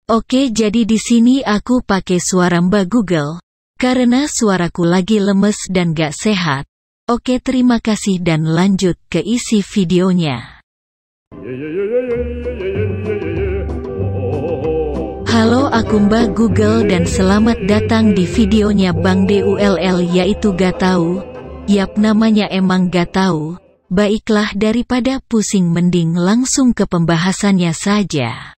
Oke, jadi di sini aku pakai suara Mbak Google, karena suaraku lagi lemes dan gak sehat. Oke, terima kasih dan lanjut ke isi videonya. Halo, aku Mbak Google dan selamat datang di videonya Bang DULL, yaitu gak tahu. Yap, namanya emang gak tahu. Baiklah, daripada pusing mending langsung ke pembahasannya saja.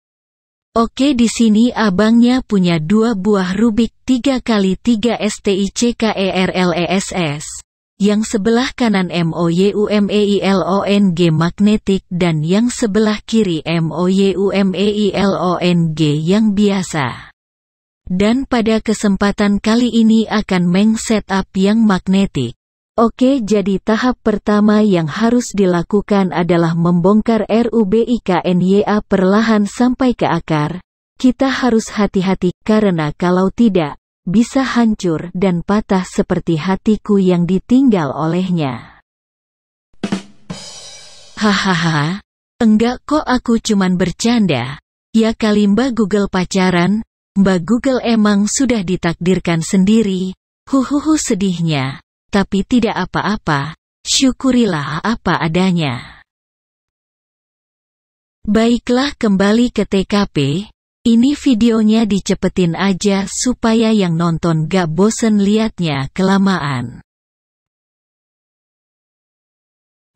Oke, di sini abangnya punya 2 buah Rubik 3x3 STICKERLESS. Yang sebelah kanan MOYUMEILONG magnetik dan yang sebelah kiri MOYUMEILONG yang biasa. Dan pada kesempatan kali ini akan meng setup yang magnetik. Oke, jadi tahap pertama yang harus dilakukan adalah membongkar RUBIKNYA perlahan sampai ke akar. Kita harus hati-hati, karena kalau tidak, bisa hancur dan patah seperti hatiku yang ditinggal olehnya. Hahaha, enggak kok, aku cuman bercanda. Ya kali Mbak Google pacaran, Mbak Google emang sudah ditakdirkan sendiri. Huhuhu, sedihnya. Tapi tidak apa-apa, syukurilah apa adanya. Baiklah, kembali ke TKP, ini videonya dicepetin aja supaya yang nonton gak bosen liatnya kelamaan.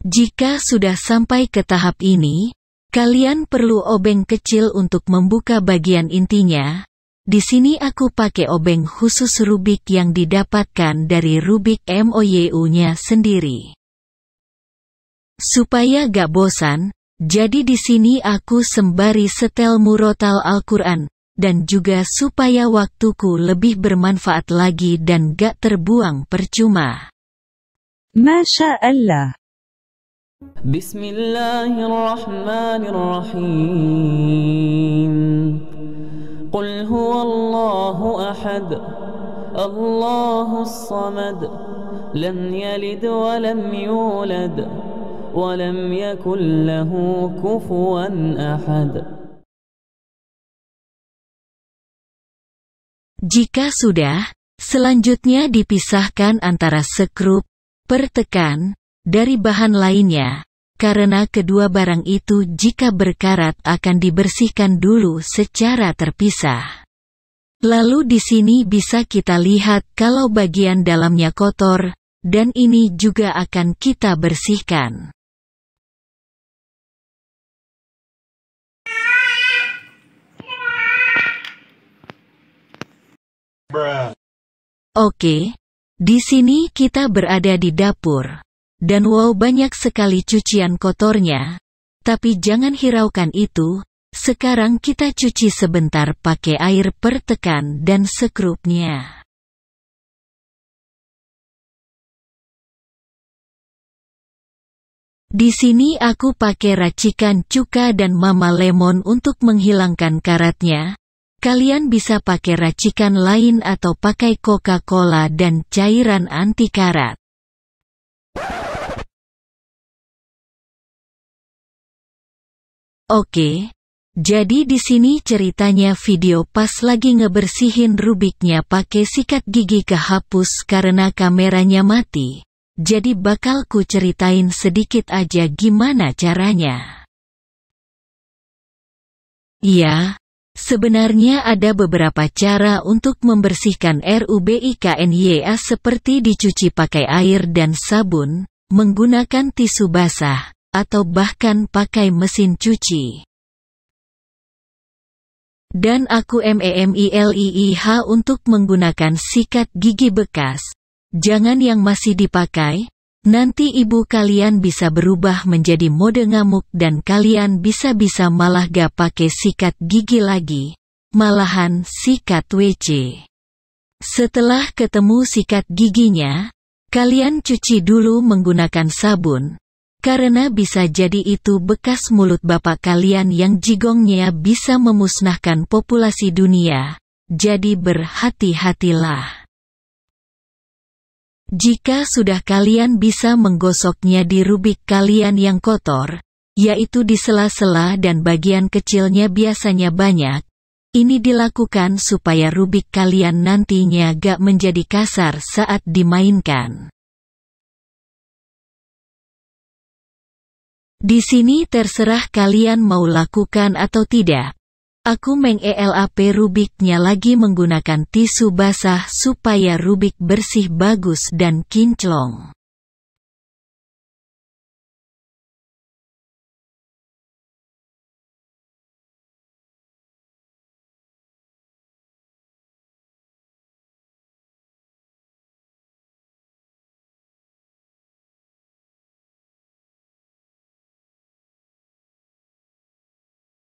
Jika sudah sampai ke tahap ini, kalian perlu obeng kecil untuk membuka bagian intinya. Di sini aku pakai obeng khusus Rubik yang didapatkan dari Rubik MOYU-nya sendiri. Supaya gak bosan, jadi di sini aku sembari setel murotal Al-Quran, dan juga supaya waktuku lebih bermanfaat lagi dan gak terbuang percuma. Masya Allah. Bismillahirrahmanirrahim. قل هو الله أحد الله الصمد لم يلد ولم يولد ولم يكن له كفوا أحد. Jika sudah, selanjutnya dipisahkan antara sekrup, pertekan, dari bahan lainnya. Karena kedua barang itu jika berkarat akan dibersihkan dulu secara terpisah. Lalu di sini bisa kita lihat kalau bagian dalamnya kotor, dan ini juga akan kita bersihkan. Oke, di sini kita berada di dapur. Dan wow, banyak sekali cucian kotornya. Tapi jangan hiraukan itu, sekarang kita cuci sebentar pakai air pertekan dan sekrupnya. Di sini aku pakai racikan cuka dan mama lemon untuk menghilangkan karatnya. Kalian bisa pakai racikan lain atau pakai Coca-Cola dan cairan anti karat. Oke, jadi di sini ceritanya video pas lagi ngebersihin Rubiknya pakai sikat gigi kehapus karena kameranya mati. Jadi bakal ku ceritain sedikit aja gimana caranya. Ya, sebenarnya ada beberapa cara untuk membersihkan RUBIKNYA seperti dicuci pakai air dan sabun, menggunakan tisu basah, atau bahkan pakai mesin cuci. Dan aku MEMILIIH untuk menggunakan sikat gigi bekas. Jangan yang masih dipakai, nanti ibu kalian bisa berubah menjadi mode ngamuk dan kalian bisa-bisa malah gak pakai sikat gigi lagi, malahan sikat WC. Setelah ketemu sikat giginya, kalian cuci dulu menggunakan sabun. Karena bisa jadi itu bekas mulut bapak kalian yang jigongnya bisa memusnahkan populasi dunia, jadi berhati-hatilah. Jika sudah kalian bisa menggosoknya di Rubik kalian yang kotor, yaitu di sela-sela dan bagian kecilnya biasanya banyak, Ini dilakukan supaya rubik kalian nantinya gak menjadi kasar saat dimainkan. Di sini terserah kalian mau lakukan atau tidak. Aku mengelap rubiknya lagi menggunakan tisu basah supaya rubik bersih bagus dan kinclong.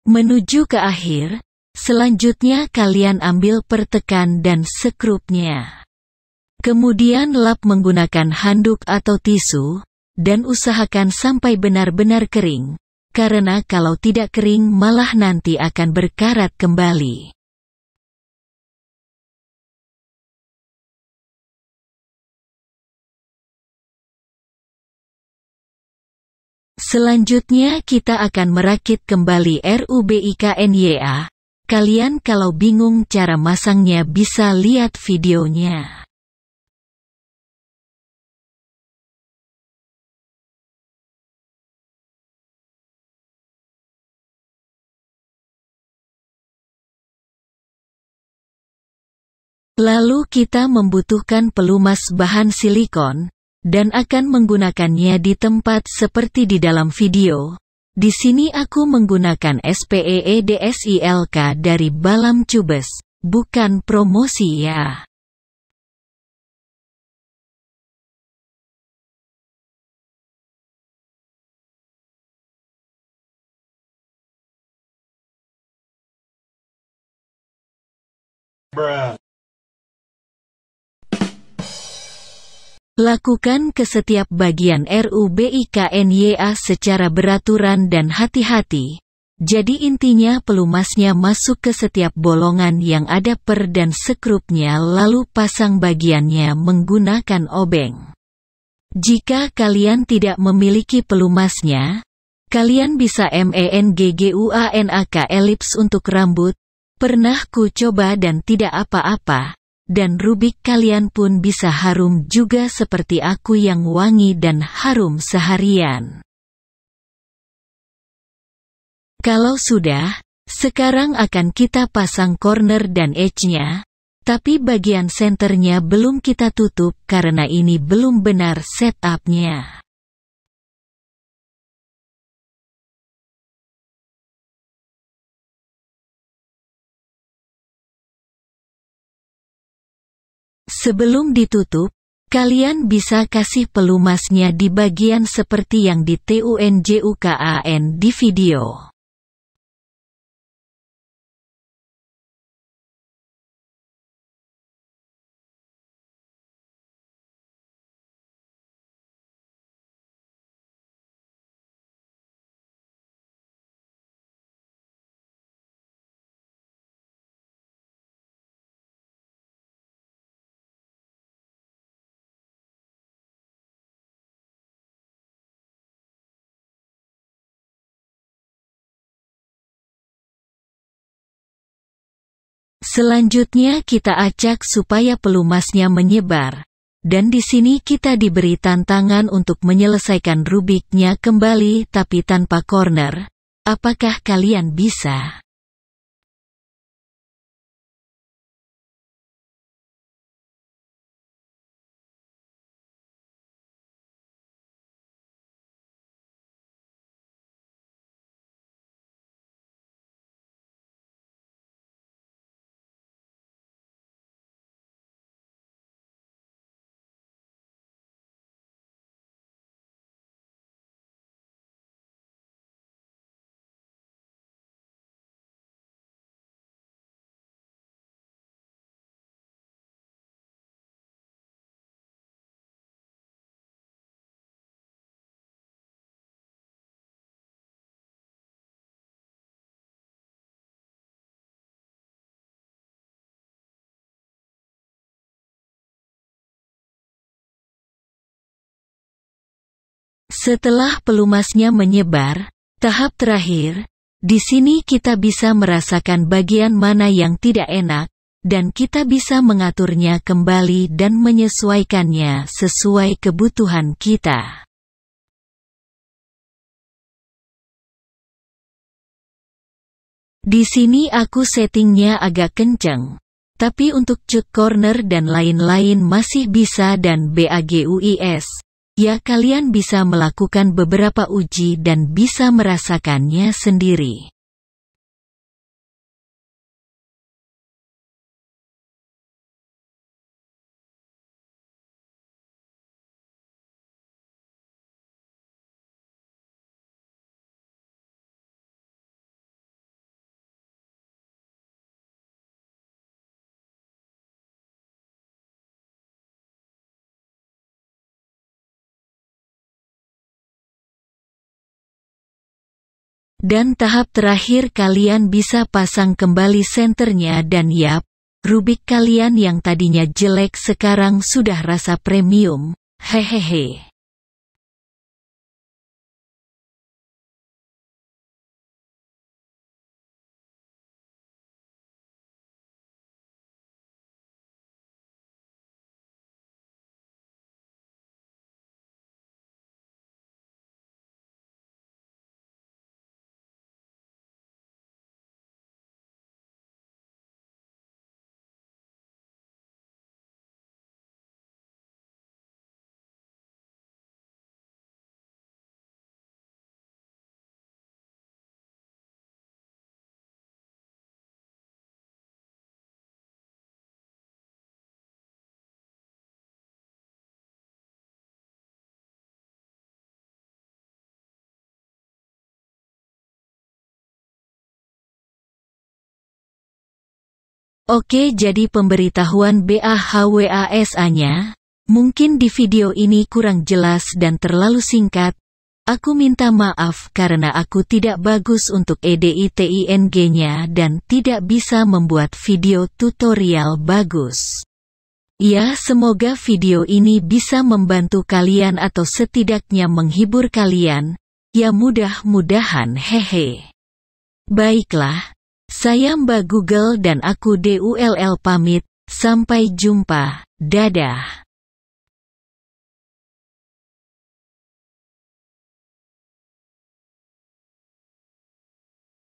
Menuju ke akhir, selanjutnya kalian ambil pertekan dan sekrupnya. Kemudian lap menggunakan handuk atau tisu, dan usahakan sampai benar-benar kering, karena kalau tidak kering malah nanti akan berkarat kembali. Selanjutnya kita akan merakit kembali RUBIKNYA. Kalian kalau bingung cara masangnya bisa lihat videonya. Lalu kita membutuhkan pelumas bahan silikon, dan akan menggunakannya di tempat seperti di dalam video. Di sini aku menggunakan SPEEDSILK dari Balam Cubes, bukan promosi ya. Lakukan ke setiap bagian RUBIKNYA secara beraturan dan hati-hati. Jadi intinya pelumasnya masuk ke setiap bolongan yang ada per dan sekrupnya lalu pasang bagiannya menggunakan obeng. Jika kalian tidak memiliki pelumasnya, kalian bisa MENGGUANAK elips untuk rambut. Pernah ku coba dan tidak apa-apa. Dan rubik kalian pun bisa harum juga seperti aku yang wangi dan harum seharian. Kalau sudah, sekarang akan kita pasang corner dan edge-nya, tapi bagian senternya belum kita tutup karena ini belum benar setup-nya. Sebelum ditutup, kalian bisa kasih pelumasnya di bagian seperti yang di TUNJUKAN di video. Selanjutnya kita acak supaya pelumasnya menyebar, dan di sini kita diberi tantangan untuk menyelesaikan rubiknya kembali tapi tanpa corner. Apakah kalian bisa? Setelah pelumasnya menyebar, tahap terakhir, Di sini kita bisa merasakan bagian mana yang tidak enak, dan kita bisa mengaturnya kembali dan menyesuaikannya sesuai kebutuhan kita. Di sini aku settingnya agak kenceng, tapi untuk cut corner dan lain-lain masih bisa dan bagus. Ya, kalian bisa melakukan beberapa uji dan bisa merasakannya sendiri. Dan tahap terakhir kalian bisa pasang kembali senternya dan yap, rubik kalian yang tadinya jelek sekarang sudah rasa premium, hehehe. Oke, jadi pemberitahuan BAHWASA-nya, mungkin di video ini kurang jelas dan terlalu singkat. Aku minta maaf karena aku tidak bagus untuk editing-nya dan tidak bisa membuat video tutorial bagus. Ya, semoga video ini bisa membantu kalian atau setidaknya menghibur kalian. Ya, mudah-mudahan hehe. Baiklah. Saya Mbak Google dan aku DULL pamit, sampai jumpa, dadah.